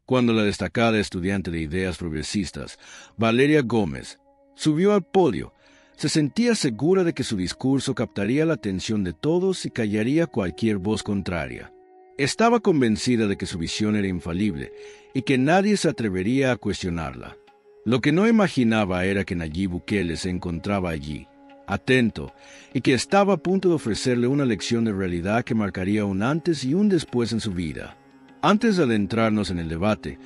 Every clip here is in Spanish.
cuando la destacada estudiante de ideas progresistas, Valeria Gómez, subió al podio. Se sentía segura de que su discurso captaría la atención de todos y callaría cualquier voz contraria. Estaba convencida de que su visión era infalible y que nadie se atrevería a cuestionarla. Lo que no imaginaba era que Nayib Bukele se encontraba allí, atento, y que estaba a punto de ofrecerle una lección de realidad que marcaría un antes y un después en su vida. Antes de adentrarnos en el debate,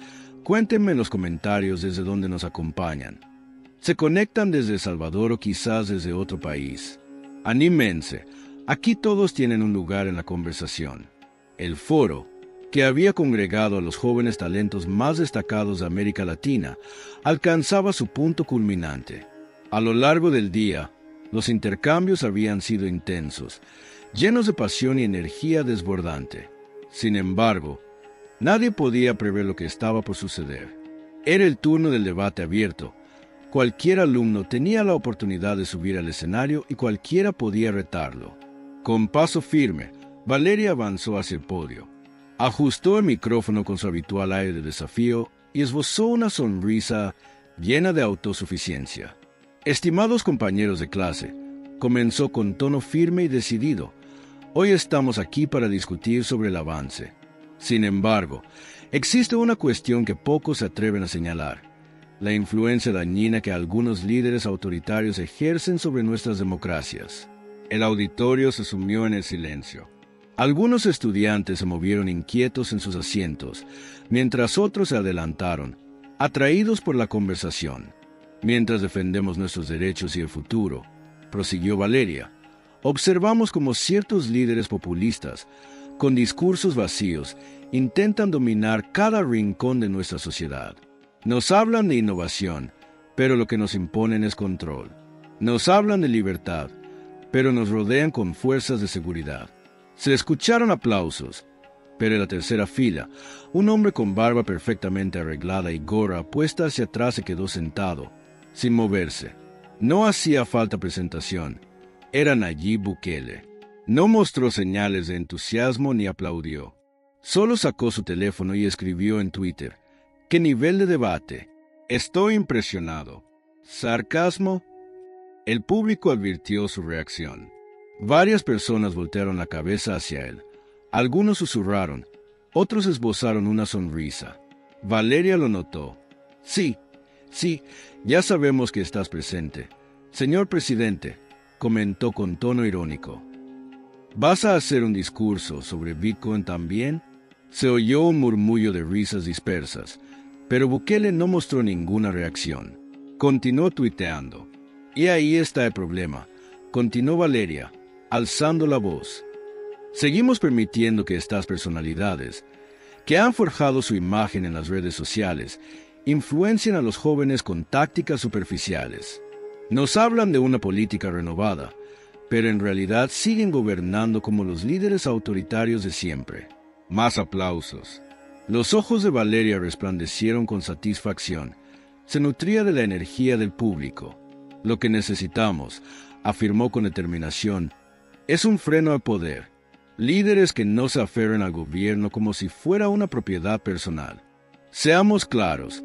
cuéntenme en los comentarios desde dónde nos acompañan. ¿Se conectan desde El Salvador o quizás desde otro país? Anímense, aquí todos tienen un lugar en la conversación. El foro, que había congregado a los jóvenes talentos más destacados de América Latina, alcanzaba su punto culminante. A lo largo del día, los intercambios habían sido intensos, llenos de pasión y energía desbordante. Sin embargo, nadie podía prever lo que estaba por suceder. Era el turno del debate abierto. Cualquier alumno tenía la oportunidad de subir al escenario y cualquiera podía retarlo. Con paso firme, Valeria avanzó hacia el podio. Ajustó el micrófono con su habitual aire de desafío y esbozó una sonrisa llena de autosuficiencia. Estimados compañeros de clase, comenzó con tono firme y decidido. Hoy estamos aquí para discutir sobre el avance. Sin embargo, existe una cuestión que pocos se atreven a señalar: la influencia dañina que algunos líderes autoritarios ejercen sobre nuestras democracias. El auditorio se sumió en el silencio. Algunos estudiantes se movieron inquietos en sus asientos, mientras otros se adelantaron, atraídos por la conversación. Mientras defendemos nuestros derechos y el futuro, prosiguió Valeria, observamos cómo ciertos líderes populistas, con discursos vacíos, intentan dominar cada rincón de nuestra sociedad. Nos hablan de innovación, pero lo que nos imponen es control. Nos hablan de libertad, pero nos rodean con fuerzas de seguridad. Se escucharon aplausos, pero en la tercera fila, un hombre con barba perfectamente arreglada y gorra puesta hacia atrás se quedó sentado, sin moverse. No hacía falta presentación. Era Nayib Bukele. No mostró señales de entusiasmo ni aplaudió. Solo sacó su teléfono y escribió en Twitter: ¿qué nivel de debate? Estoy impresionado. ¿Sarcasmo? El público advirtió su reacción. Varias personas voltearon la cabeza hacia él. Algunos susurraron, otros esbozaron una sonrisa. Valeria lo notó. Sí, ya sabemos que estás presente. Señor presidente, comentó con tono irónico. ¿Vas a hacer un discurso sobre Bitcoin también? Se oyó un murmullo de risas dispersas, pero Bukele no mostró ninguna reacción. Continuó tuiteando. Y ahí está el problema, continuó Valeria, alzando la voz. Seguimos permitiendo que estas personalidades, que han forjado su imagen en las redes sociales, influencien a los jóvenes con tácticas superficiales. Nos hablan de una política renovada, pero en realidad siguen gobernando como los líderes autoritarios de siempre. Más aplausos. Los ojos de Valeria resplandecieron con satisfacción. Se nutría de la energía del público. Lo que necesitamos, afirmó con determinación, es un freno al poder. Líderes que no se aferren al gobierno como si fuera una propiedad personal. Seamos claros,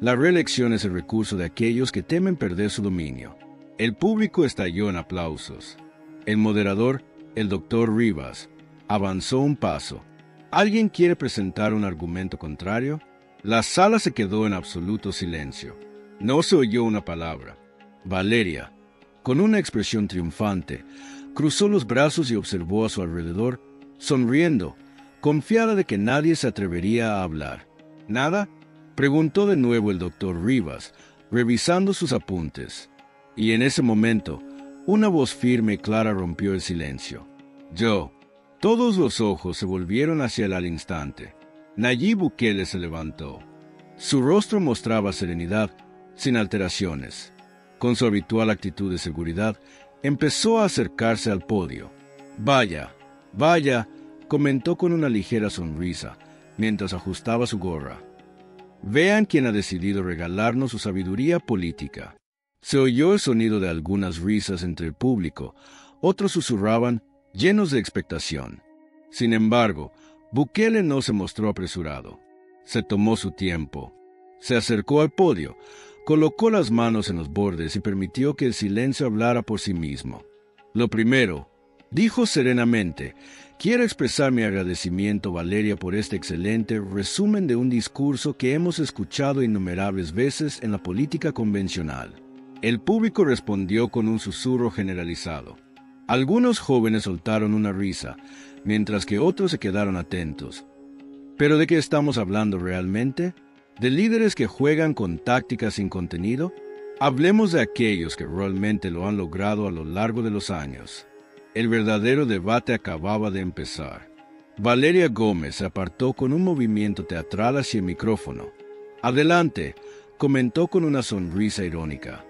la reelección es el recurso de aquellos que temen perder su dominio. El público estalló en aplausos. El moderador, el doctor Rivas, avanzó un paso. ¿Alguien quiere presentar un argumento contrario? La sala se quedó en absoluto silencio. No se oyó una palabra. Valeria, con una expresión triunfante, cruzó los brazos y observó a su alrededor, sonriendo, confiada de que nadie se atrevería a hablar. ¿Nada?, preguntó de nuevo el doctor Rivas, revisando sus apuntes. Y en ese momento, una voz firme y clara rompió el silencio. Yo. Todos los ojos se volvieron hacia él al instante. Nayib Bukele se levantó. Su rostro mostraba serenidad, sin alteraciones. Con su habitual actitud de seguridad, empezó a acercarse al podio. Vaya, comentó con una ligera sonrisa, mientras ajustaba su gorra. Vean quién ha decidido regalarnos su sabiduría política. Se oyó el sonido de algunas risas entre el público. Otros susurraban, llenos de expectación. Sin embargo, Bukele no se mostró apresurado. Se tomó su tiempo. Se acercó al podio, colocó las manos en los bordes y permitió que el silencio hablara por sí mismo. Lo primero, dijo serenamente, quiero expresar mi agradecimiento, Valeria, por este excelente resumen de un discurso que hemos escuchado innumerables veces en la política convencional. El público respondió con un susurro generalizado. Algunos jóvenes soltaron una risa, mientras que otros se quedaron atentos. ¿Pero de qué estamos hablando realmente? ¿De líderes que juegan con tácticas sin contenido? Hablemos de aquellos que realmente lo han logrado a lo largo de los años. El verdadero debate acababa de empezar. Valeria Gómez se apartó con un movimiento teatral hacia el micrófono. Adelante, comentó con una sonrisa irónica.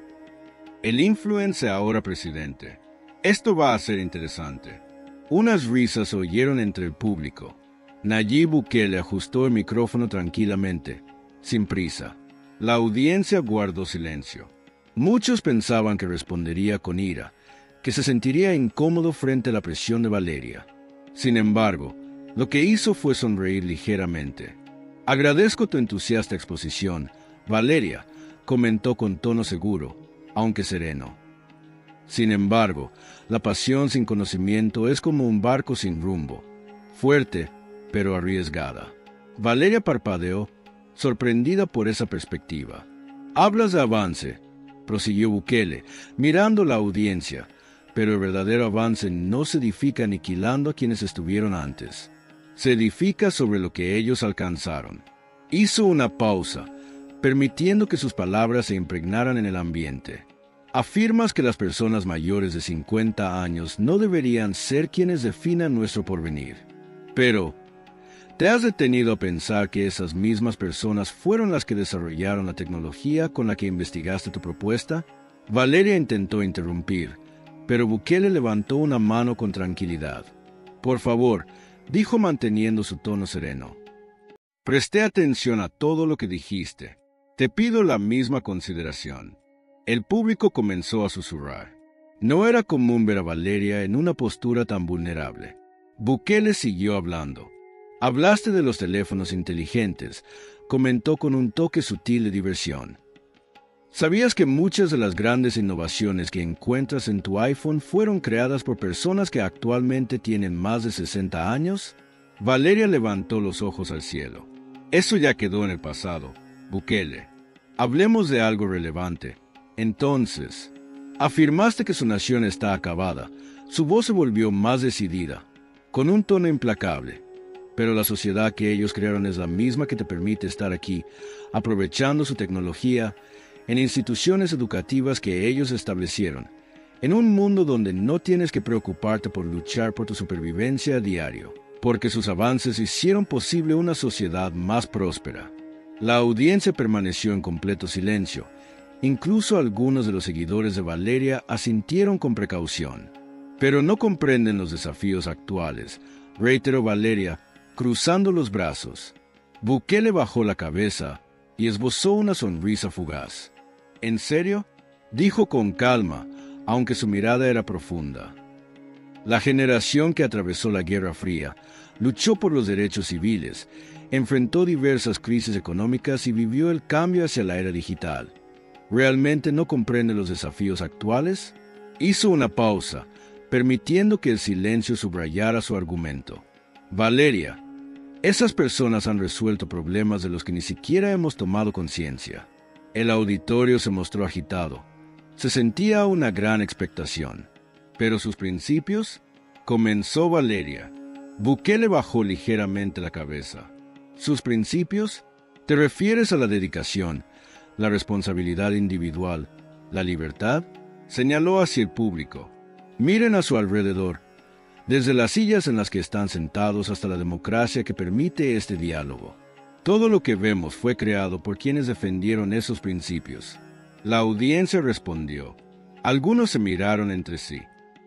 El influencer ahora presidente. Esto va a ser interesante. Unas risas se oyeron entre el público. Nayib Bukele ajustó el micrófono tranquilamente, sin prisa. La audiencia guardó silencio. Muchos pensaban que respondería con ira, que se sentiría incómodo frente a la presión de Valeria. Sin embargo, lo que hizo fue sonreír ligeramente. Agradezco tu entusiasta exposición, Valeria, comentó con tono seguro, aunque sereno. Sin embargo, la pasión sin conocimiento es como un barco sin rumbo, fuerte, pero arriesgada. Valeria parpadeó, sorprendida por esa perspectiva. Hablas de avance, prosiguió Bukele, mirando la audiencia, pero el verdadero avance no se edifica aniquilando a quienes estuvieron antes. Se edifica sobre lo que ellos alcanzaron. Hizo una pausa, permitiendo que sus palabras se impregnaran en el ambiente. Afirmas que las personas mayores de 50 años no deberían ser quienes definan nuestro porvenir. Pero, ¿te has detenido a pensar que esas mismas personas fueron las que desarrollaron la tecnología con la que investigaste tu propuesta? Valeria intentó interrumpir, pero Bukele levantó una mano con tranquilidad. Por favor, dijo manteniendo su tono sereno. Presté atención a todo lo que dijiste. Te pido la misma consideración. El público comenzó a susurrar. No era común ver a Valeria en una postura tan vulnerable. Bukele siguió hablando. Hablaste de los teléfonos inteligentes, comentó con un toque sutil de diversión. ¿Sabías que muchas de las grandes innovaciones que encuentras en tu iPhone fueron creadas por personas que actualmente tienen más de 60 años? Valeria levantó los ojos al cielo. Eso ya quedó en el pasado, Bukele. Hablemos de algo relevante. Entonces, afirmaste que su nación está acabada. Su voz se volvió más decidida, con un tono implacable. Pero la sociedad que ellos crearon es la misma que te permite estar aquí, aprovechando su tecnología, en instituciones educativas que ellos establecieron, en un mundo donde no tienes que preocuparte por luchar por tu supervivencia a diario, porque sus avances hicieron posible una sociedad más próspera. La audiencia permaneció en completo silencio. Incluso algunos de los seguidores de Valeria asintieron con precaución. Pero no comprenden los desafíos actuales, reiteró Valeria, cruzando los brazos. Bukele bajó la cabeza y esbozó una sonrisa fugaz. ¿En serio? Dijo con calma, aunque su mirada era profunda. La generación que atravesó la Guerra Fría, luchó por los derechos civiles, enfrentó diversas crisis económicas y vivió el cambio hacia la era digital. ¿Realmente no comprende los desafíos actuales? Hizo una pausa, permitiendo que el silencio subrayara su argumento. Valeria, esas personas han resuelto problemas de los que ni siquiera hemos tomado conciencia. El auditorio se mostró agitado. Se sentía una gran expectación. ¿Pero sus principios? Comenzó Valeria. Bukele bajó ligeramente la cabeza. ¿Sus principios? ¿Te refieres a la dedicación, la responsabilidad individual, la libertad? Señaló hacia el público. Miren a su alrededor, desde las sillas en las que están sentados hasta la democracia que permite este diálogo. Todo lo que vemos fue creado por quienes defendieron esos principios. La audiencia respondió. Algunos se miraron entre sí.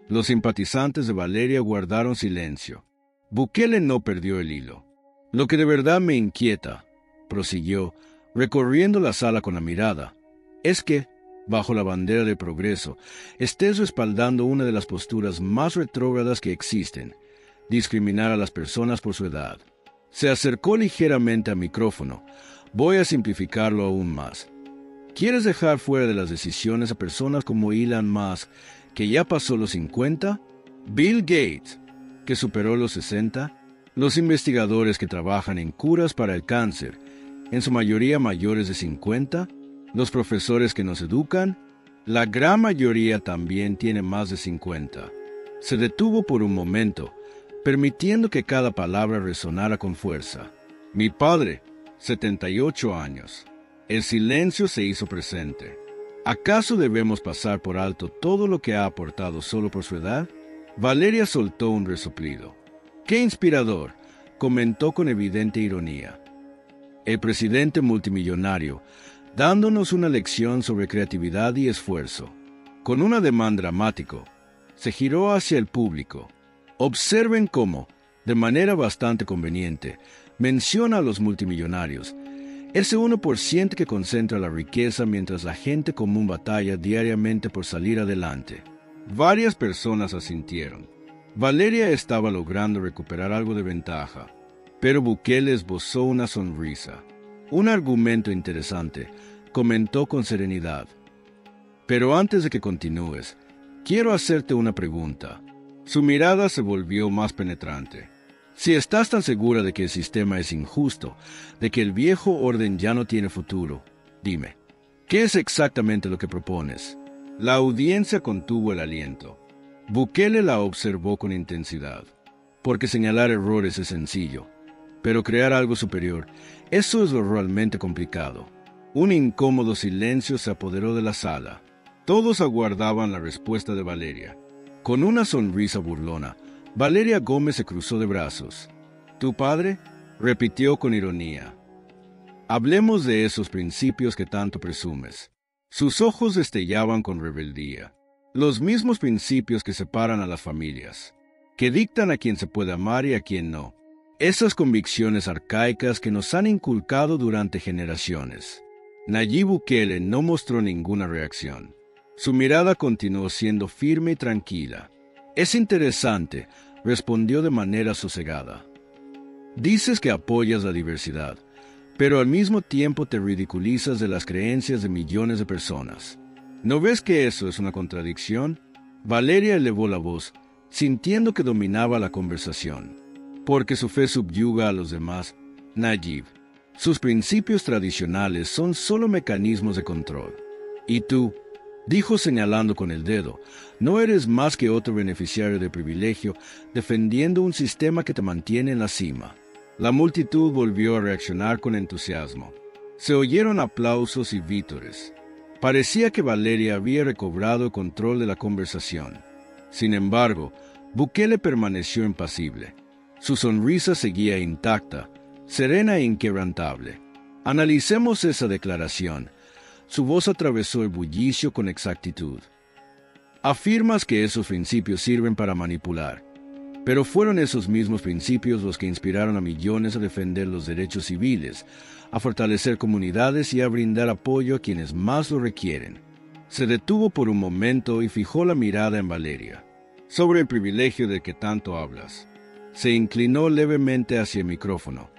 Los simpatizantes de Valeria guardaron silencio. Bukele no perdió el hilo. Lo que de verdad me inquieta, prosiguió, recorriendo la sala con la mirada, es que, bajo la bandera del progreso, estés respaldando una de las posturas más retrógradas que existen, discriminar a las personas por su edad. Se acercó ligeramente al micrófono. Voy a simplificarlo aún más. ¿Quieres dejar fuera de las decisiones a personas como Elon Musk, que ya pasó los 50? Bill Gates, que superó los 60? Los investigadores que trabajan en curas para el cáncer, en su mayoría mayores de 50? Los profesores que nos educan, la gran mayoría también tiene más de 50. Se detuvo por un momento, permitiendo que cada palabra resonara con fuerza. Mi padre, 78 años. El silencio se hizo presente. ¿Acaso debemos pasar por alto todo lo que ha aportado solo por su edad? Valeria soltó un resoplido. ¡Qué inspirador!, comentó con evidente ironía. El presidente multimillonario, dándonos una lección sobre creatividad y esfuerzo. Con un ademán dramático, se giró hacia el público. Observen cómo, de manera bastante conveniente, menciona a los multimillonarios, ese 1% que concentra la riqueza mientras la gente común batalla diariamente por salir adelante. Varias personas asintieron. Valeria estaba logrando recuperar algo de ventaja, pero Bukele esbozó una sonrisa. Un argumento interesante, comentó con serenidad. Pero antes de que continúes, quiero hacerte una pregunta. Su mirada se volvió más penetrante. Si estás tan segura de que el sistema es injusto, de que el viejo orden ya no tiene futuro, dime, ¿qué es exactamente lo que propones? La audiencia contuvo el aliento. Bukele la observó con intensidad, porque señalar errores es sencillo, pero crear algo superior, eso es lo realmente complicado. Un incómodo silencio se apoderó de la sala. Todos aguardaban la respuesta de Valeria. Con una sonrisa burlona, Valeria Gómez se cruzó de brazos. ¿Tu padre?, repitió con ironía. Hablemos de esos principios que tanto presumes. Sus ojos destellaban con rebeldía. Los mismos principios que separan a las familias, que dictan a quién se puede amar y a quién no. Esas convicciones arcaicas que nos han inculcado durante generaciones. Nayib Bukele no mostró ninguna reacción. Su mirada continuó siendo firme y tranquila. Es interesante, respondió de manera sosegada. Dices que apoyas la diversidad, pero al mismo tiempo te ridiculizas de las creencias de millones de personas. ¿No ves que eso es una contradicción? Valeria elevó la voz, sintiendo que dominaba la conversación. Porque su fe subyuga a los demás, Nayib. Sus principios tradicionales son solo mecanismos de control. Y tú, dijo señalando con el dedo, no eres más que otro beneficiario de privilegio defendiendo un sistema que te mantiene en la cima. La multitud volvió a reaccionar con entusiasmo. Se oyeron aplausos y vítores. Parecía que Valeria había recobrado el control de la conversación. Sin embargo, Bukele permaneció impasible. Su sonrisa seguía intacta, serena e inquebrantable. Analicemos esa declaración. Su voz atravesó el bullicio con exactitud. Afirmas que esos principios sirven para manipular, pero fueron esos mismos principios los que inspiraron a millones a defender los derechos civiles, a fortalecer comunidades y a brindar apoyo a quienes más lo requieren. Se detuvo por un momento y fijó la mirada en Valeria. Sobre el privilegio del que tanto hablas. Se inclinó levemente hacia el micrófono.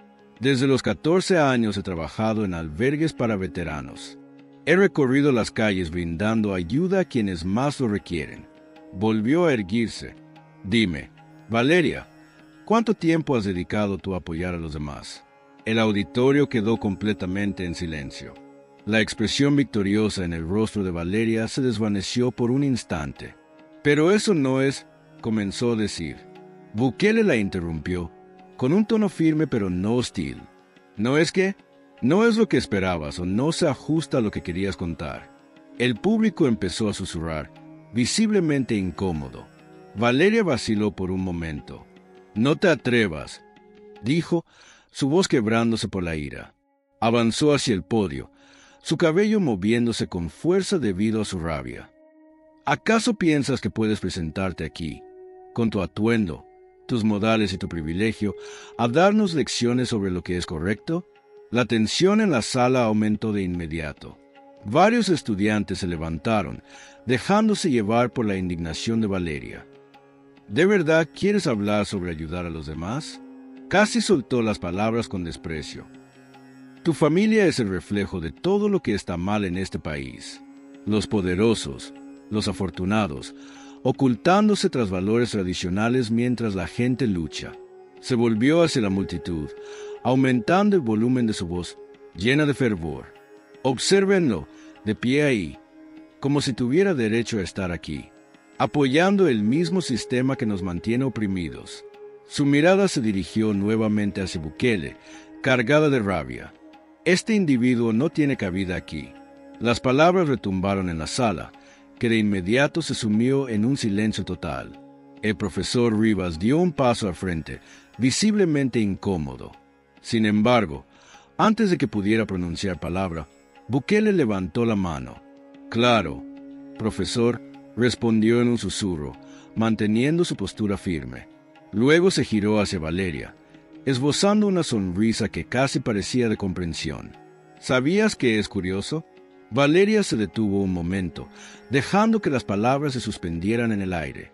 Desde los 14 años he trabajado en albergues para veteranos. He recorrido las calles brindando ayuda a quienes más lo requieren. Volvió a erguirse. Dime, Valeria, ¿cuánto tiempo has dedicado tú a apoyar a los demás? El auditorio quedó completamente en silencio. La expresión victoriosa en el rostro de Valeria se desvaneció por un instante. Pero eso no es, comenzó a decir. Bukele la interrumpió, con un tono firme pero no hostil. ¿No es que? No es lo que esperabas o no se ajusta a lo que querías contar. El público empezó a susurrar, visiblemente incómodo. Valeria vaciló por un momento. No te atrevas, dijo, su voz quebrándose por la ira. Avanzó hacia el podio, su cabello moviéndose con fuerza debido a su rabia. ¿Acaso piensas que puedes presentarte aquí, con tu atuendo, tus modales y tu privilegio, a darnos lecciones sobre lo que es correcto? La tensión en la sala aumentó de inmediato. Varios estudiantes se levantaron, dejándose llevar por la indignación de Valeria. ¿De verdad quieres hablar sobre ayudar a los demás? Casi soltó las palabras con desprecio. Tu familia es el reflejo de todo lo que está mal en este país. Los poderosos, los afortunados, ocultándose tras valores tradicionales mientras la gente lucha. Se volvió hacia la multitud, aumentando el volumen de su voz, llena de fervor. Obsérvenlo, de pie ahí, como si tuviera derecho a estar aquí, apoyando el mismo sistema que nos mantiene oprimidos. Su mirada se dirigió nuevamente hacia Bukele, cargada de rabia. Este individuo no tiene cabida aquí. Las palabras retumbaron en la sala, que de inmediato se sumió en un silencio total. El profesor Rivas dio un paso al frente, visiblemente incómodo. Sin embargo, antes de que pudiera pronunciar palabra, Bukele levantó la mano. Claro, profesor, respondió en un susurro, manteniendo su postura firme. Luego se giró hacia Valeria, esbozando una sonrisa que casi parecía de comprensión. ¿Sabías que es curioso? Valeria se detuvo un momento, dejando que las palabras se suspendieran en el aire.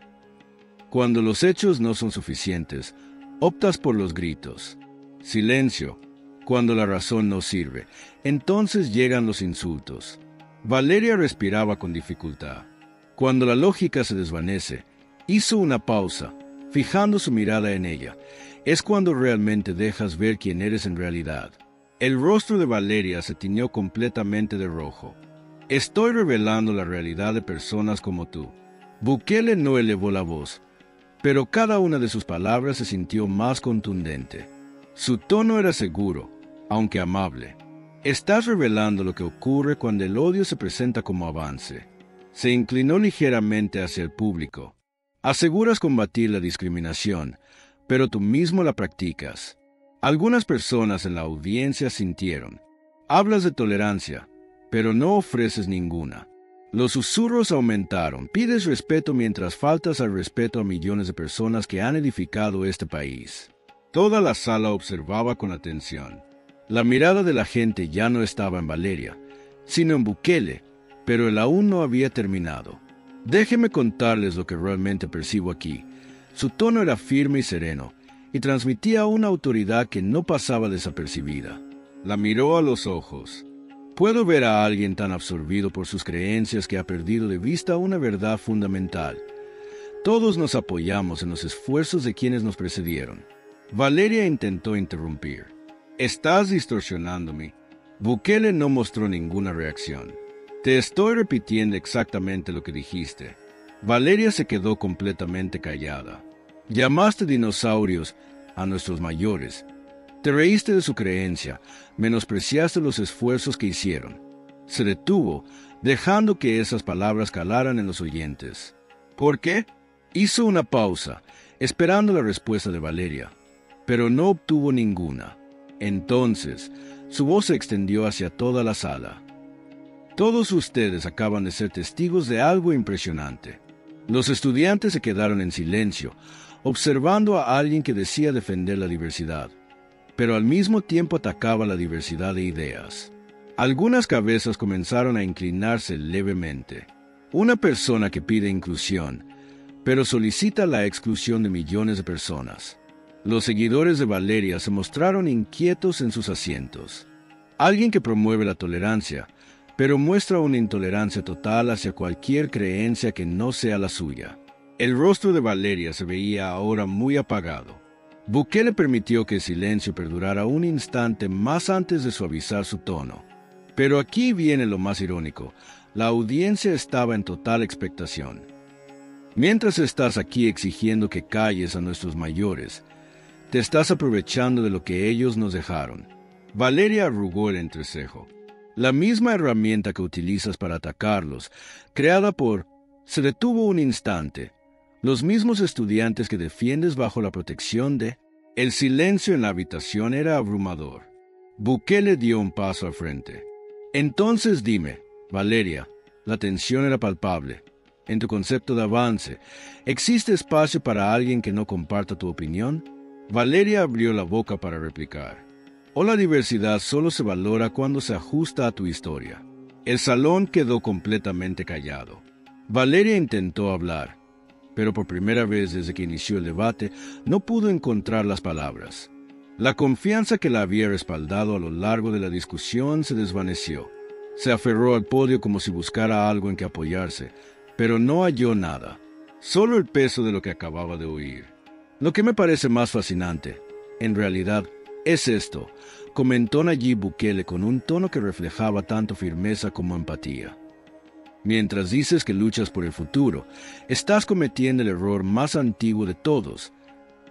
Cuando los hechos no son suficientes, optas por los gritos. Silencio. Cuando la razón no sirve, entonces llegan los insultos. Valeria respiraba con dificultad. Cuando la lógica se desvanece, hizo una pausa, fijando su mirada en ella. Es cuando realmente dejas ver quién eres en realidad. El rostro de Valeria se tiñó completamente de rojo. Estoy revelando la realidad de personas como tú. Bukele no elevó la voz, pero cada una de sus palabras se sintió más contundente. Su tono era seguro, aunque amable. Estás revelando lo que ocurre cuando el odio se presenta como avance. Se inclinó ligeramente hacia el público. Aseguras combatir la discriminación, pero tú mismo la practicas. Algunas personas en la audiencia sintieron. Hablas de tolerancia, pero no ofreces ninguna. Los susurros aumentaron. Pides respeto mientras faltas al respeto a millones de personas que han edificado este país. Toda la sala observaba con atención. La mirada de la gente ya no estaba en Valeria, sino en Bukele, pero él aún no había terminado. Déjenme contarles lo que realmente percibo aquí. Su tono era firme y sereno, y transmitía una autoridad que no pasaba desapercibida. La miró a los ojos. Puedo ver a alguien tan absorbido por sus creencias que ha perdido de vista una verdad fundamental. Todos nos apoyamos en los esfuerzos de quienes nos precedieron. Valeria intentó interrumpir. Estás distorsionándome. Bukele no mostró ninguna reacción. Te estoy repitiendo exactamente lo que dijiste. Valeria se quedó completamente callada. Llamaste dinosaurios a nuestros mayores. Te reíste de su creencia, menospreciaste los esfuerzos que hicieron. Se detuvo, dejando que esas palabras calaran en los oyentes. ¿Por qué? Hizo una pausa, esperando la respuesta de Valeria, pero no obtuvo ninguna. Entonces, su voz se extendió hacia toda la sala. Todos ustedes acaban de ser testigos de algo impresionante. Los estudiantes se quedaron en silencio, observando a alguien que decía defender la diversidad, pero al mismo tiempo atacaba la diversidad de ideas. Algunas cabezas comenzaron a inclinarse levemente. Una persona que pide inclusión, pero solicita la exclusión de millones de personas. Los seguidores de Valeria se mostraron inquietos en sus asientos. Alguien que promueve la tolerancia, pero muestra una intolerancia total hacia cualquier creencia que no sea la suya. El rostro de Valeria se veía ahora muy apagado. Bukele permitió que el silencio perdurara un instante más antes de suavizar su tono. Pero aquí viene lo más irónico. La audiencia estaba en total expectación. Mientras estás aquí exigiendo que calles a nuestros mayores, te estás aprovechando de lo que ellos nos dejaron. Valeria arrugó el entrecejo. La misma herramienta que utilizas para atacarlos, creada por... Se detuvo un instante. Los mismos estudiantes que defiendes bajo la protección de... El silencio en la habitación era abrumador. Bukele dio un paso al frente. Entonces dime, Valeria, la tensión era palpable. En tu concepto de avance, ¿existe espacio para alguien que no comparta tu opinión? Valeria abrió la boca para replicar. O la diversidad solo se valora cuando se ajusta a tu historia. El salón quedó completamente callado. Valeria intentó hablar, pero por primera vez desde que inició el debate no pudo encontrar las palabras. La confianza que la había respaldado a lo largo de la discusión se desvaneció. Se aferró al podio como si buscara algo en que apoyarse, pero no halló nada, solo el peso de lo que acababa de oír. Lo que me parece más fascinante, en realidad, es esto, comentó Nayib Bukele con un tono que reflejaba tanto firmeza como empatía. Mientras dices que luchas por el futuro, estás cometiendo el error más antiguo de todos,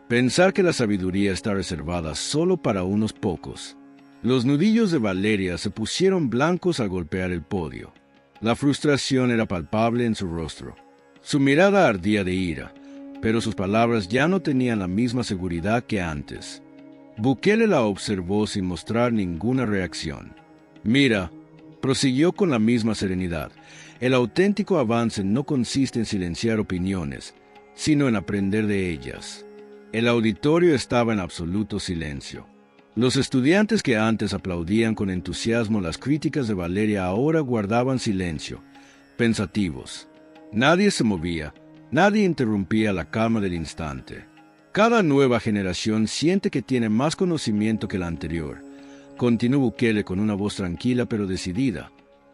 pensar que la sabiduría está reservada solo para unos pocos. Los nudillos de Valeria se pusieron blancos al golpear el podio. La frustración era palpable en su rostro. Su mirada ardía de ira, pero sus palabras ya no tenían la misma seguridad que antes. Bukele la observó sin mostrar ninguna reacción. Mira, prosiguió con la misma serenidad, el auténtico avance no consiste en silenciar opiniones, sino en aprender de ellas. El auditorio estaba en absoluto silencio. Los estudiantes que antes aplaudían con entusiasmo las críticas de Valeria ahora guardaban silencio, pensativos. Nadie se movía, nadie interrumpía la calma del instante. Cada nueva generación siente que tiene más conocimiento que la anterior, continuó Bukele con una voz tranquila pero decidida,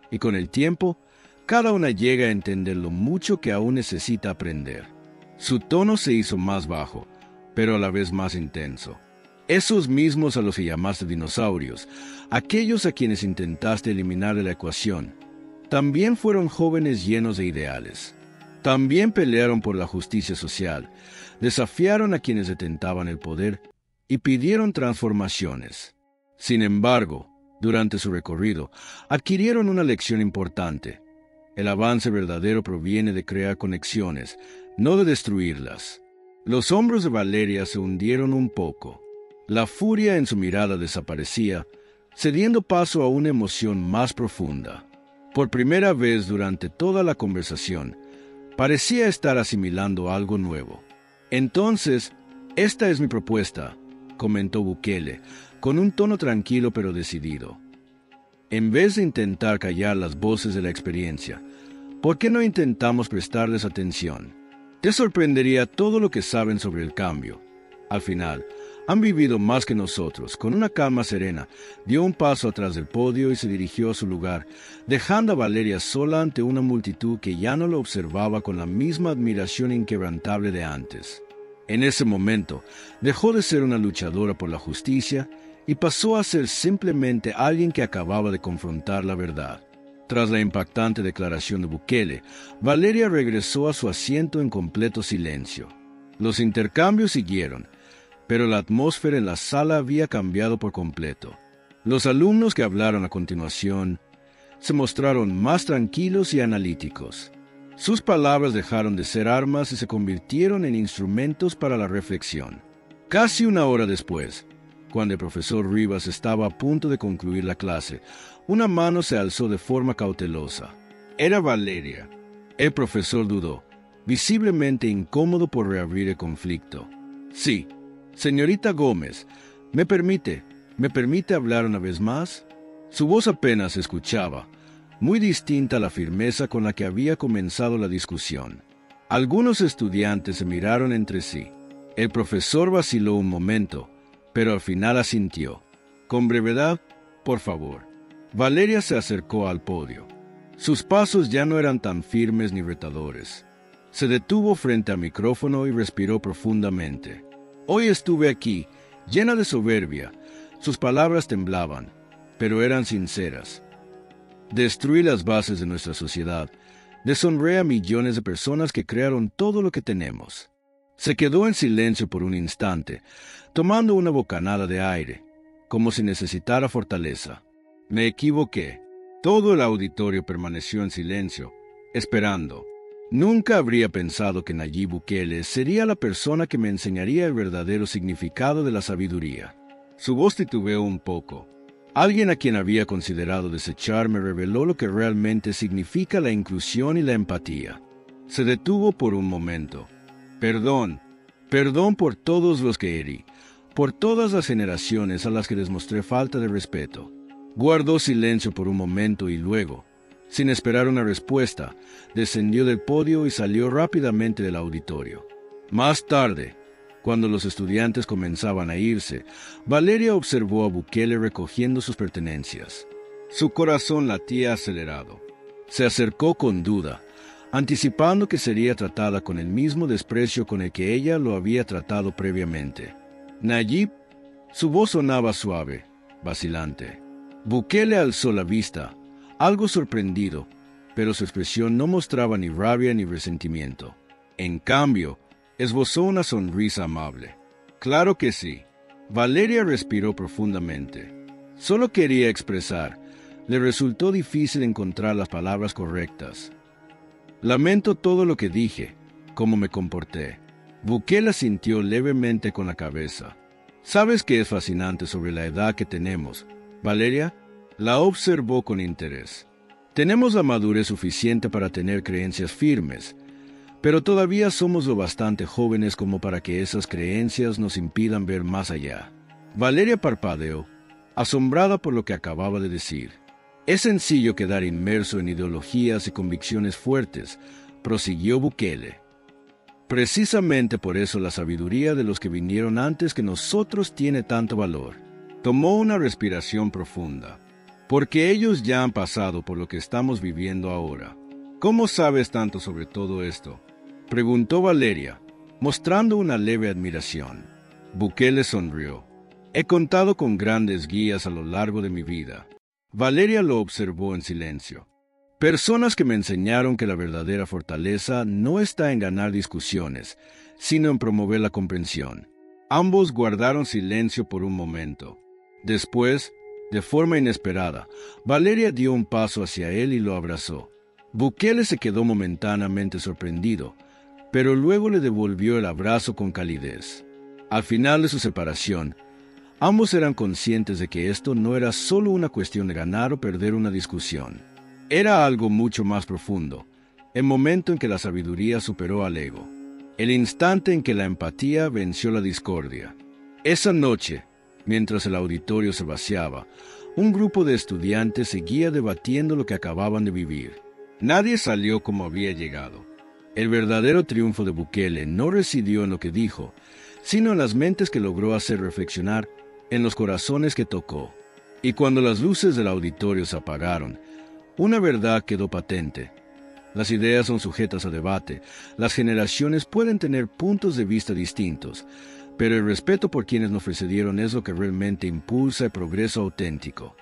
y con el tiempo, cada una llega a entender lo mucho que aún necesita aprender. Su tono se hizo más bajo, pero a la vez más intenso. Esos mismos a los que llamaste dinosaurios, aquellos a quienes intentaste eliminar de la ecuación, también fueron jóvenes llenos de ideales. También pelearon por la justicia social, desafiaron a quienes detentaban el poder y pidieron transformaciones. Sin embargo, durante su recorrido, adquirieron una lección importante. El avance verdadero proviene de crear conexiones, no de destruirlas. Los hombros de Valeria se hundieron un poco. La furia en su mirada desaparecía, cediendo paso a una emoción más profunda. Por primera vez durante toda la conversación, parecía estar asimilando algo nuevo. Entonces, esta es mi propuesta, comentó Bukele, con un tono tranquilo pero decidido. En vez de intentar callar las voces de la experiencia, ¿por qué no intentamos prestarles atención? Te sorprendería todo lo que saben sobre el cambio. Al final, han vivido más que nosotros. Con una calma serena, dio un paso atrás del podio y se dirigió a su lugar, dejando a Valeria sola ante una multitud que ya no lo observaba con la misma admiración inquebrantable de antes. En ese momento, dejó de ser una luchadora por la justicia y pasó a ser simplemente alguien que acababa de confrontar la verdad. Tras la impactante declaración de Bukele, Valeria regresó a su asiento en completo silencio. Los intercambios siguieron, pero la atmósfera en la sala había cambiado por completo. Los alumnos que hablaron a continuación se mostraron más tranquilos y analíticos. Sus palabras dejaron de ser armas y se convirtieron en instrumentos para la reflexión. Casi una hora después, cuando el profesor Rivas estaba a punto de concluir la clase, una mano se alzó de forma cautelosa. Era Valeria. El profesor dudó, visiblemente incómodo por reabrir el conflicto. Sí, señorita Gómez, ¿me permite hablar una vez más? Su voz apenas se escuchaba, muy distinta a la firmeza con la que había comenzado la discusión. Algunos estudiantes se miraron entre sí. El profesor vaciló un momento, pero al final asintió. Con brevedad, por favor. Valeria se acercó al podio. Sus pasos ya no eran tan firmes ni retadores. Se detuvo frente al micrófono y respiró profundamente. Hoy estuve aquí, llena de soberbia. Sus palabras temblaban, pero eran sinceras. Destruí las bases de nuestra sociedad. Deshonré a millones de personas que crearon todo lo que tenemos. Se quedó en silencio por un instante, tomando una bocanada de aire, como si necesitara fortaleza. Me equivoqué. Todo el auditorio permaneció en silencio, esperando. Nunca habría pensado que Nayib Bukele sería la persona que me enseñaría el verdadero significado de la sabiduría. Su voz titubeó un poco. Alguien a quien había considerado desechar me reveló lo que realmente significa la inclusión y la empatía. Se detuvo por un momento. Perdón por todos los que herí, por todas las generaciones a las que les mostré falta de respeto. Guardó silencio por un momento y luego, sin esperar una respuesta, descendió del podio y salió rápidamente del auditorio. Más tarde, Cuando los estudiantes comenzaban a irse, Valeria observó a Bukele recogiendo sus pertenencias. Su corazón latía acelerado. Se acercó con duda, anticipando que sería tratada con el mismo desprecio con el que ella lo había tratado previamente. Nayib, su voz sonaba suave, vacilante. Bukele alzó la vista, algo sorprendido, pero su expresión no mostraba ni rabia ni resentimiento. En cambio, esbozó una sonrisa amable. Claro que sí. Valeria respiró profundamente. Solo quería expresar. Le resultó difícil encontrar las palabras correctas. Lamento todo lo que dije, cómo me comporté. Bukele asintió levemente con la cabeza. ¿Sabes qué es fascinante sobre la edad que tenemos? Valeria la observó con interés. Tenemos la madurez suficiente para tener creencias firmes, pero todavía somos lo bastante jóvenes como para que esas creencias nos impidan ver más allá. Valeria parpadeó, asombrada por lo que acababa de decir. Es sencillo quedar inmerso en ideologías y convicciones fuertes, prosiguió Bukele. Precisamente por eso la sabiduría de los que vinieron antes que nosotros tiene tanto valor. Tomó una respiración profunda. Porque ellos ya han pasado por lo que estamos viviendo ahora. ¿Cómo sabes tanto sobre todo esto?, preguntó Valeria, mostrando una leve admiración. Bukele sonrió. He contado con grandes guías a lo largo de mi vida. Valeria lo observó en silencio. Personas que me enseñaron que la verdadera fortaleza no está en ganar discusiones, sino en promover la comprensión. Ambos guardaron silencio por un momento. Después, de forma inesperada, Valeria dio un paso hacia él y lo abrazó. Bukele se quedó momentáneamente sorprendido, pero luego le devolvió el abrazo con calidez. Al final de su separación, ambos eran conscientes de que esto no era solo una cuestión de ganar o perder una discusión. Era algo mucho más profundo, el momento en que la sabiduría superó al ego, el instante en que la empatía venció la discordia. Esa noche, mientras el auditorio se vaciaba, un grupo de estudiantes seguía debatiendo lo que acababan de vivir. Nadie salió como había llegado. El verdadero triunfo de Bukele no residió en lo que dijo, sino en las mentes que logró hacer reflexionar, en los corazones que tocó. Y cuando las luces del auditorio se apagaron, una verdad quedó patente. Las ideas son sujetas a debate, las generaciones pueden tener puntos de vista distintos, pero el respeto por quienes nos precedieron es lo que realmente impulsa el progreso auténtico.